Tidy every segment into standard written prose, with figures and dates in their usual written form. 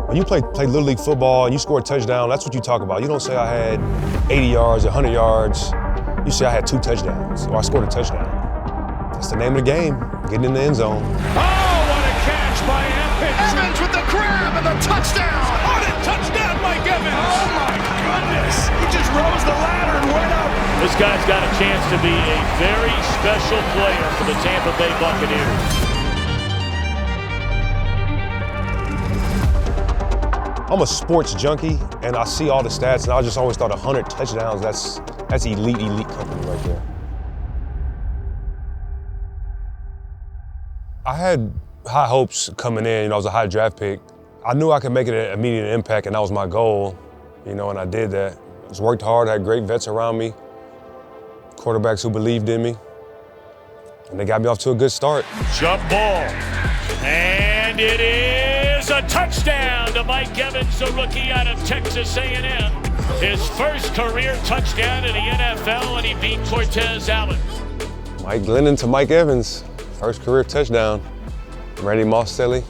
When you play Little League football and you score a touchdown, that's what you talk about. You don't say I had 80 yards, 100 yards. You say I had 2 touchdowns, or I scored a touchdown. That's the name of the game, getting in the end zone. Oh, what a catch by Evans! Evans with the grab and the touchdown! What a touchdown, Mike Evans! Oh my goodness! He just rose the ladder and went up. This guy's got a chance to be a very special player for the Tampa Bay Buccaneers. I'm a sports junkie, and I see all the stats, and I just always thought 100 touchdowns, that's elite company right there. I had high hopes coming in. I was a high draft pick. I knew I could make it an immediate impact, and that was my goal, and I did that. I just worked hard, I had great vets around me, quarterbacks who believed in me, and they got me off to a good start. Jump ball, and it is a touchdown to Mike Evans, a rookie out of Texas A&M. His first career touchdown in the NFL, and he beat Cortez Allen. Mike Glennon to Mike Evans, first career touchdown. Randy Moss-Selly,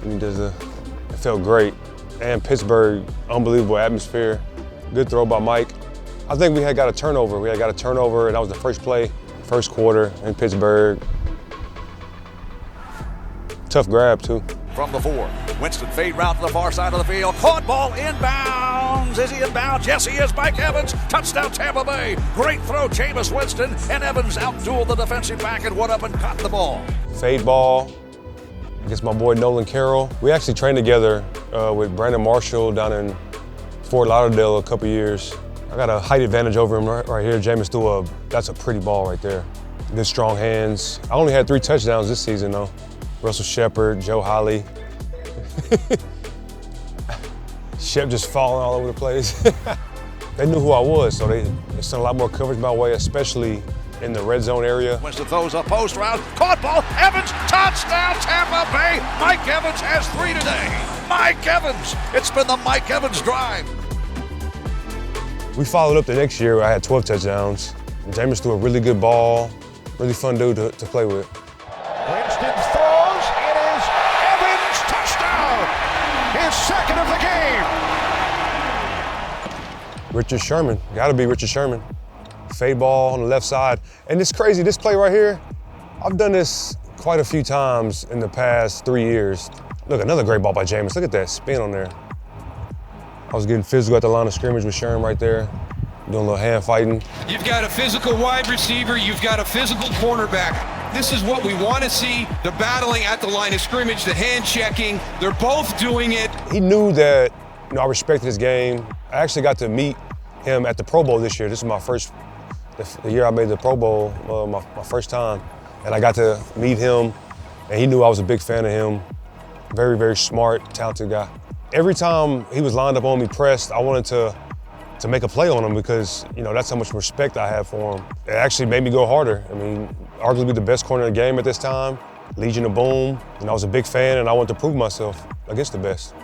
it felt great. And Pittsburgh, unbelievable atmosphere. Good throw by Mike. I think we had got a turnover. And that was the first play, first quarter in Pittsburgh. Tough grab, too. From the 4, Winston fade route to the far side of the field. Caught ball inbounds. Is he inbounds? Yes, he is. Mike Evans, touchdown Tampa Bay. Great throw, Jameis Winston, and Evans outdueled the defensive back and went up and caught the ball. Fade ball against my boy Nolan Carroll. We actually trained together with Brandon Marshall down in Fort Lauderdale a couple years. I got a height advantage over him right here. Jameis that's a pretty ball right there. Good strong hands. I only had 3 touchdowns this season though. Russell Shepard, Joe Holly. Shep just falling all over the place. They knew who I was, so they sent a lot more coverage my way, especially in the red zone area. Winston throws a post route, caught ball, Evans, touchdown Tampa Bay. Mike Evans has 3 today. Mike Evans, it's been the Mike Evans drive. We followed up the next year, I had 12 touchdowns. Jameis threw a really good ball, really fun dude to play with. Winston throws, it is Evans, touchdown! His second of the game. Richard Sherman, gotta be Richard Sherman. Fade ball on the left side. And it's crazy, this play right here, I've done this quite a few times in the past 3 years. Look, another great ball by Jameis. Look at that spin on there. I was getting physical at the line of scrimmage with Sherman right there, doing a little hand fighting. You've got a physical wide receiver, you've got a physical cornerback. This is what we want to see, the battling at the line of scrimmage, the hand checking. They're both doing it. He knew that I respected his game. I actually got to meet him at the Pro Bowl this year. This is the year I made the Pro Bowl, my first time. And I got to meet him, and he knew I was a big fan of him. Very, very smart, talented guy. Every time he was lined up on me pressed, I wanted to make a play on him because, that's how much respect I have for him. It actually made me go harder. I mean, arguably the best corner in the game at this time, Legion of Boom. And I was a big fan, and I wanted to prove myself against the best.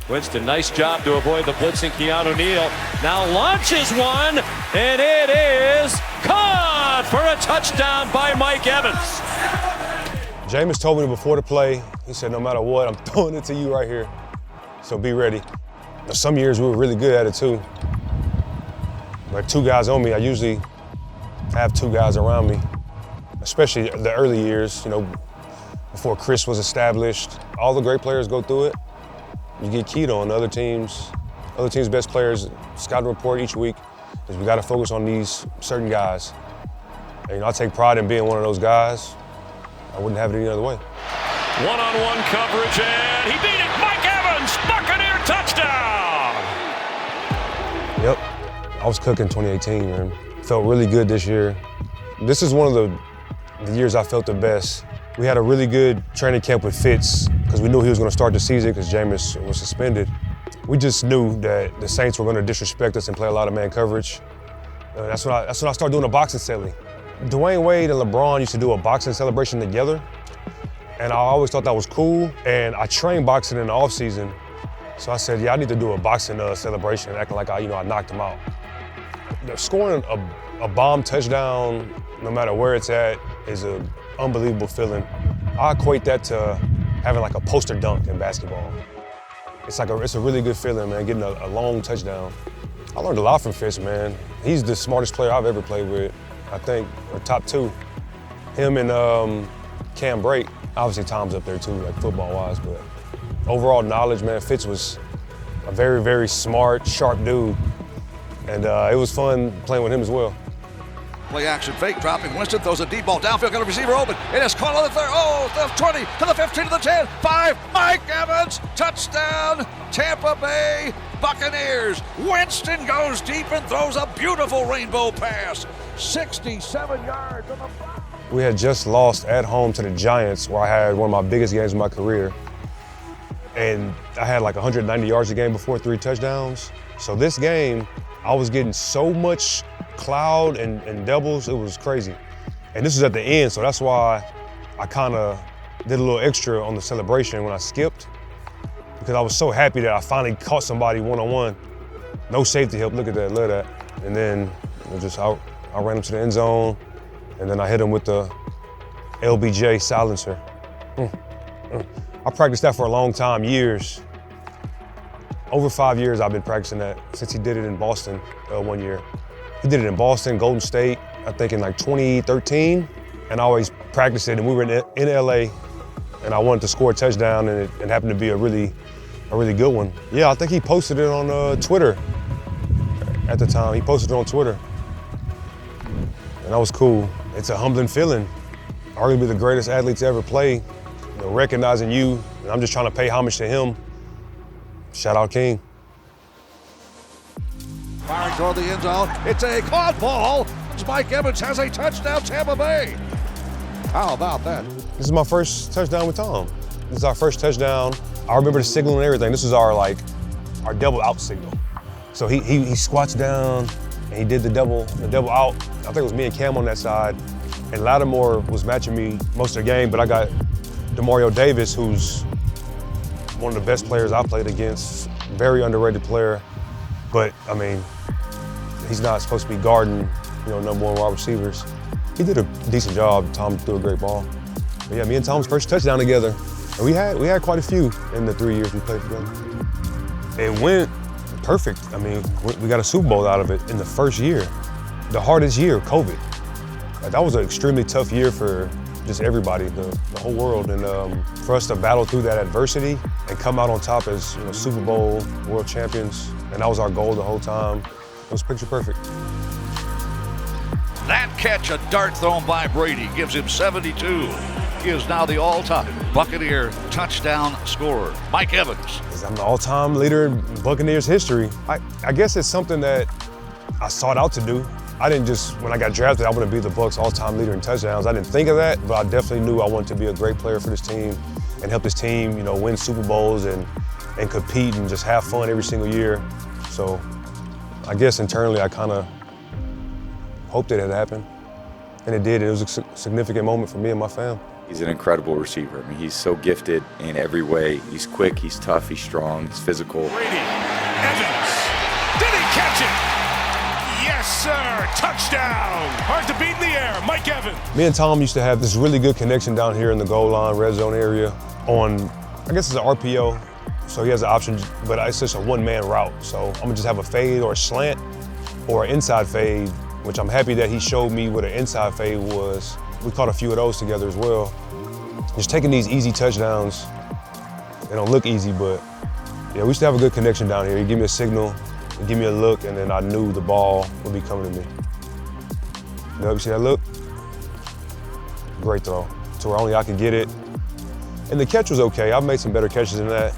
Winston, nice job to avoid the blitzing Keanu Neal. Now launches one, and it is caught for a touchdown by Mike Evans. Jameis told me before the play, he said, no matter what, I'm throwing it to you right here. So be ready. Now, some years we were really good at it too. Like 2 guys on me, I usually have 2 guys around me, especially the early years, before Chris was established. All the great players go through it. You get keyed on. Other teams' best players, scouting report each week is we got to focus on these certain guys. And, I take pride in being one of those guys. I wouldn't have it any other way. One-on-one coverage, and he beat it. Mike Evans, Buccaneer touchdown! Yep, I was cooking 2018, man. Felt really good this year. This is one of the years I felt the best. We had a really good training camp with Fitz because we knew he was going to start the season because Jameis was suspended. We just knew that the Saints were going to disrespect us and play a lot of man coverage. That's when I started doing a boxing celly. Dwayne Wade and LeBron used to do a boxing celebration together, and I always thought that was cool. And I trained boxing in the off season, so I said, yeah, I need to do a boxing celebration, acting like I knocked him out. Scoring a bomb touchdown, no matter where it's at, is an unbelievable feeling. I equate that to having like a poster dunk in basketball. it's a really good feeling, man, getting a long touchdown. I learned a lot from Fitz, man. He's the smartest player I've ever played with, I think, or top two. Him and Cam Brake. Obviously, Tom's up there too, like football-wise, but overall knowledge, man, Fitz was a very, very smart, sharp dude. And it was fun playing with him as well. Play action fake, dropping. Winston throws a deep ball downfield, got a receiver open. It is caught on the third. Oh, the 20 to the 15 to the 10. 5. Mike Evans, touchdown, Tampa Bay Buccaneers. Winston goes deep and throws a beautiful rainbow pass. 67 yards on the block. We had just lost at home to the Giants, where I had one of my biggest games of my career. And I had like 190 yards a game before 3 touchdowns. So this game, I was getting so much cloud and doubles, it was crazy. And this was at the end, so that's why I kind of did a little extra on the celebration when I skipped, because I was so happy that I finally caught somebody one-on-one. No safety help, look at that, love that. And then I ran him to the end zone, and then I hit him with the LBJ silencer. I practiced that for a long time, years. Over 5 years I've been practicing that since he did it in Boston 1 year. He did it in Boston, Golden State, I think in like 2013, and I always practiced it, and we were in LA, and I wanted to score a touchdown, and it happened to be a really good one. Yeah, I think he posted it on Twitter at the time. He posted it on Twitter, and that was cool. It's a humbling feeling. Arguably the greatest athlete to ever play, recognizing you, and I'm just trying to pay homage to him. Shout out King. Firing toward the end zone. It's a caught ball. Mike Evans has a touchdown, Tampa Bay. How about that? This is my first touchdown with Tom. This is our first touchdown. I remember the signal and everything. This was our double out signal. So he squats down and he did the double out. I think it was me and Cam on that side. And Lattimore was matching me most of the game, but I got Demario Davis, who's one of the best players I played against. Very underrated player. But I mean, he's not supposed to be guarding, number 1 wide receivers. He did a decent job. Tom threw a great ball. But yeah, me and Tom's first touchdown together. And we had quite a few in the 3 years we played together. It went perfect. I mean, we got a Super Bowl out of it in the first year. The hardest year, COVID. That was an extremely tough year for just everybody, the whole world. And for us to battle through that adversity and come out on top as Super Bowl world champions, and that was our goal the whole time. It was picture perfect. That catch, a dart thrown by Brady, gives him 72. He is now the all-time Buccaneer touchdown scorer, Mike Evans. I'm the all-time leader in Buccaneers history. I guess it's something that I sought out to do. I didn't just, when I got drafted, I want to be the Bucs all-time leader in touchdowns. I didn't think of that, but I definitely knew I wanted to be a great player for this team and help this team, win Super Bowls and compete and just have fun every single year. So I guess internally I kind of hoped it had happened, and it did. It was a significant moment for me and my fam. He's an incredible receiver. I mean, he's so gifted in every way. He's quick, he's tough, he's strong, he's physical. Brady, Evans, did he catch it? Yes, sir, touchdown. Hard to beat in the air, Mike Evans. Me and Tom used to have this really good connection down here in the goal line, red zone area on, I guess it's an RPO, so he has an option, but it's just a one-man route. So I'm gonna just have a fade or a slant or an inside fade, which I'm happy that he showed me what an inside fade was. We caught a few of those together as well. Just taking these easy touchdowns, they don't look easy, but yeah, we used to have a good connection down here. He'd give me a signal, he'd give me a look, and then I knew the ball would be coming to me. You see that look? Great throw, to where only I could get it. And the catch was okay. I've made some better catches than that,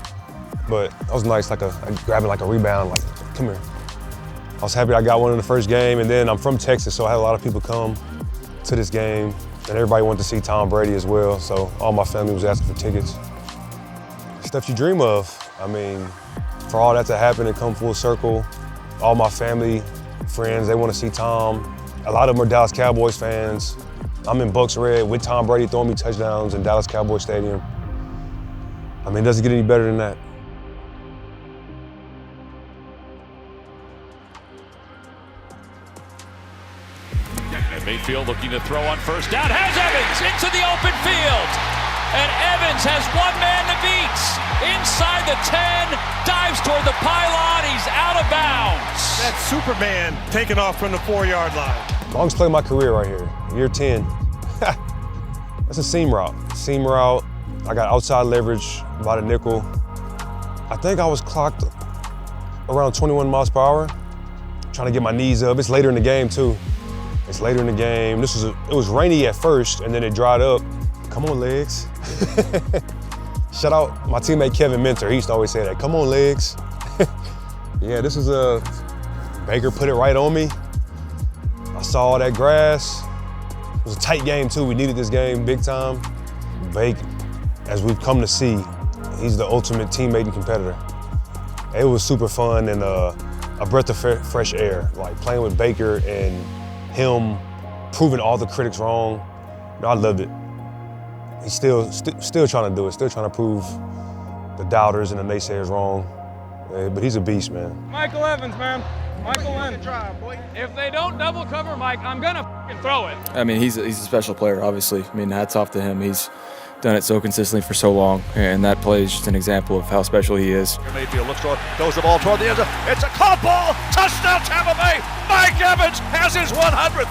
but that was nice, like grabbing like a rebound, like, come here. I was happy I got one in the first game, and then I'm from Texas, so I had a lot of people come to this game, and everybody wanted to see Tom Brady as well, so all my family was asking for tickets. Stuff you dream of. I mean, for all that to happen and come full circle, all my family, friends, they want to see Tom. A lot of them are Dallas Cowboys fans. I'm in Bucs red with Tom Brady throwing me touchdowns in Dallas Cowboys Stadium. I mean, it doesn't get any better than that. Mayfield looking to throw on first down, has Evans into the open field. And Evans has one man to beat. inside the 10, dives toward the pylon, he's out of bounds. That's Superman taking off from the 4-yard line. Longest play of my career right here, year 10. That's a seam route. Seam route, I got outside leverage, about a nickel. I think I was clocked around 21 miles per hour, trying to get my knees up. It's later in the game too. It's later in the game. It was rainy at first and then it dried up. Come on, legs. Shout out my teammate Kevin Mentor. He used to always say that, come on, legs. Yeah, this is Baker put it right on me. I saw all that grass. It was a tight game too. We needed this game big time. Baker, as we've come to see, he's the ultimate teammate and competitor. It was super fun and a breath of fresh air, like playing with Baker and him proving all the critics wrong. I loved it. He's still trying to do it, still trying to prove the doubters and the naysayers wrong. But he's a beast, man. Michael Evans, man. Michael Evans. If they don't double cover Mike, I'm gonna f***ing throw it. I mean, he's a special player, obviously. I mean, hats off to him. He's done it so consistently for so long, and that play is just an example of how special he is. Mayfield looks toward, throws the ball toward the end zone. It's a caught ball. Touchdown, Tampa Bay. Mike Evans has his 100th.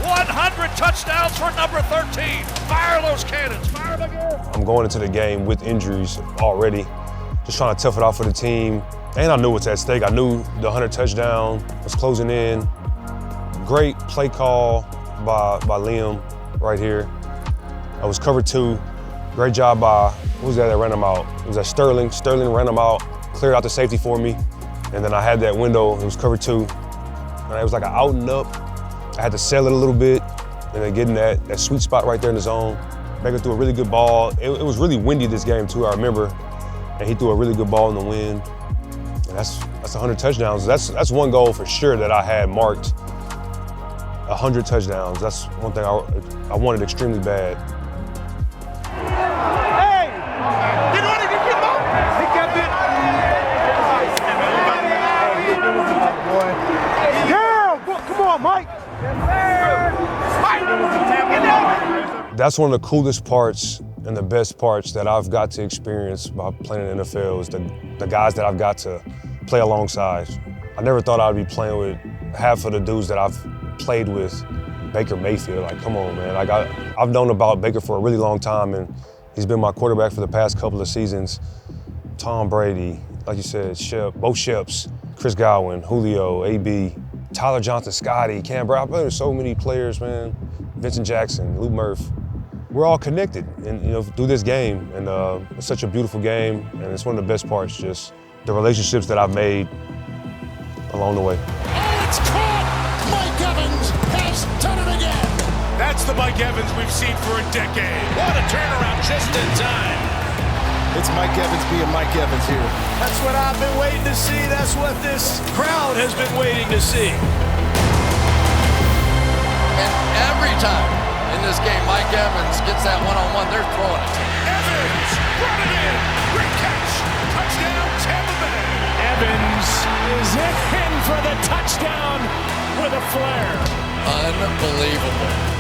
100 touchdowns for number 13. Fire those cannons. Fire them again. I'm going into the game with injuries already, just trying to tough it out for the team. And I knew what's at stake. I knew the 100 touchdown was closing in. Great play call by Liam right here. I was cover 2. Great job by, who was that ran him out? It was that Sterling. Sterling ran him out, cleared out the safety for me. And then I had that window, it was cover 2. And it was like an out and up. I had to sell it a little bit and then get in that sweet spot right there in the zone. Baker threw a really good ball. It was really windy this game too, I remember. And he threw a really good ball in the wind. And that's 100 touchdowns. That's one goal for sure that I had marked. 100 touchdowns. That's one thing I wanted extremely bad. Hey! Get on it, get him up! He kept it. Yeah! Come on, Mike! That's one of the coolest parts and the best parts that I've got to experience by playing in the NFL is the guys that I've got to play alongside. I never thought I'd be playing with half of the dudes that I've played with. Baker Mayfield, like, come on, man. I've known about Baker for a really long time, and he's been my quarterback for the past couple of seasons. Tom Brady, like you said, both Sheps, Chris Godwin, Julio, AB, Tyler Johnson, Scotty, Cam Brown. There's so many players, man. Vincent Jackson, Lou Murph. We're all connected, and through this game, and it's such a beautiful game, and it's one of the best parts, just the relationships that I've made along the way. Oh, it's caught! Mike Evans has done it again! That's the Mike Evans we've seen for a decade. What a turnaround just in time. It's Mike Evans being Mike Evans here. That's what I've been waiting to see. That's what this crowd has been waiting to see. And every time in this game, Mike Evans gets that one-on-one, they're throwing it. Evans, run it in. Great catch. Touchdown, Tampa Bay. Evans is in for the touchdown with a flare. Unbelievable.